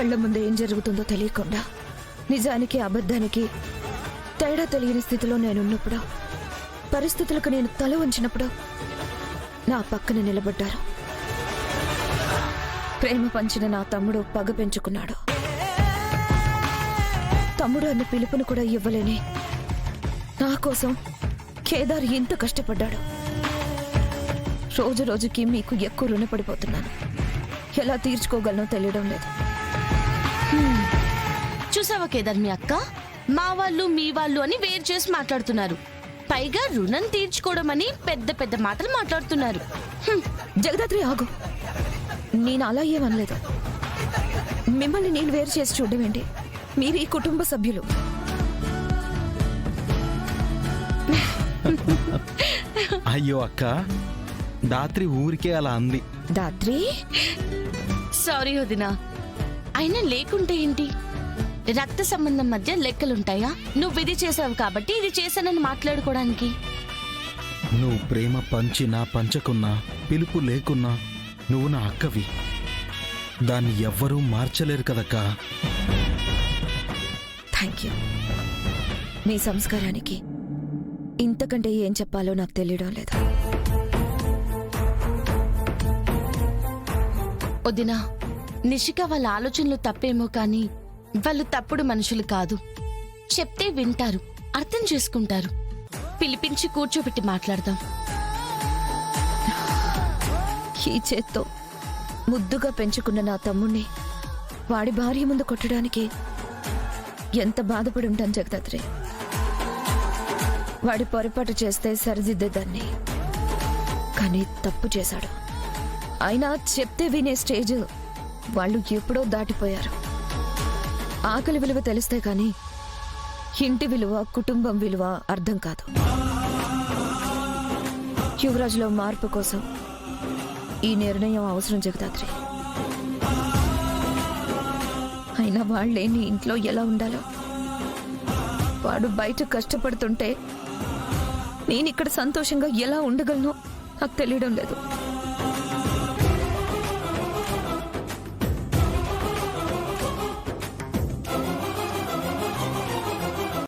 కళ్ళ ముందు ఏం జరుగుతుందో తెలియకుండా నిజానికి అబద్ధానికి తేడా తెలియని స్థితిలో నేనున్నప్పుడు, పరిస్థితులకు నేను తల వంచినప్పుడు నా పక్కన నిలబడ్డారు. ప్రేమ పంచిన నా తమ్ముడు పగ పెంచుకున్నాడు. తమ్ముడు అన్న పిలుపును కూడా ఇవ్వలేని నా కోసం కేదార్ ఎంత కష్టపడ్డాడు. రోజు రోజుకి మీకు ఎక్కువ రుణపడిపోతున్నాను. ఎలా తీర్చుకోగలనో తెలియడం లేదు. చూసావా కేదార్, మీ అక్క మా వాళ్ళు మీ వాళ్ళు అని వేరు చేసి మాట్లాడుతున్నారు. పైగా రుణం తీర్చుకోవడం అని పెద్ద పెద్ద మాటలు మాట్లాడుతున్నారు. జగదాత్రి ఆగు, నేను అలా ఏమనలేదు. మిమ్మల్ని నేను వేరు చేసి చూడడం ఏంటి? మీరు ఈ కుటుంబ సభ్యులు. అయ్యో అక్క, దాత్రి ఊరికే అలా అంది. దాత్రి సారీ వదినా. అయినా లేకుంటే ఏంటి, రక్త సంబంధం మధ్య లెక్కలుంటాయా? నువ్వు ఇది చేసావు కాబట్టి ఇది చేశానని మాట్లాడుకోవడానికి. నువ్వు ప్రేమ పంచినా పంచకున్నా, పిలుపు లేకున్నా నువ్వు నా అక్కవి. దాన్ని ఎవ్వరూ మార్చలేరు కదక్కా. Thank you. మీ సంస్కారానికి ఇంతకంటే ఏం చెప్పాలో నాకు తెలియడం లేదు. వదినా, నిషిక వాళ్ళ ఆలోచనలు తప్పేమో కానీ వాళ్ళు తప్పుడు మనుషులు కాదు. చెప్తే వింటారు, అర్థం చేసుకుంటారు. పిలిపించి కూర్చోబెట్టి మాట్లాడదాం. ఈ చేత్తో ముద్దుగా పెంచుకున్న నా తమ్ముణ్ణి వాడి భార్య ముందు కొట్టడానికి ఎంత బాధపడి ఉంటాను జగదాత్రి. వాడి పొరపాటు చేస్తే సరిదిద్దేదాన్ని, కానీ తప్పు చేశాడు. అయినా చెప్తే వినే స్టేజ్ వాళ్ళు ఎప్పుడో దాటిపోయారు. ఆకలి విలువ తెలిస్తే కానీ ఇంటి విలువ, కుటుంబం విలువ అర్థం కాదు. యువరాజులో మార్పు కోసం ఈ నిర్ణయం అవసరం జగదాత్రి. అయినా వాళ్ళేని ఇంట్లో ఎలా ఉండాలో, వాడు బయట కష్టపడుతుంటే నేను ఇక్కడ సంతోషంగా ఎలా ఉండగలను నాకు తెలియడం లేదు.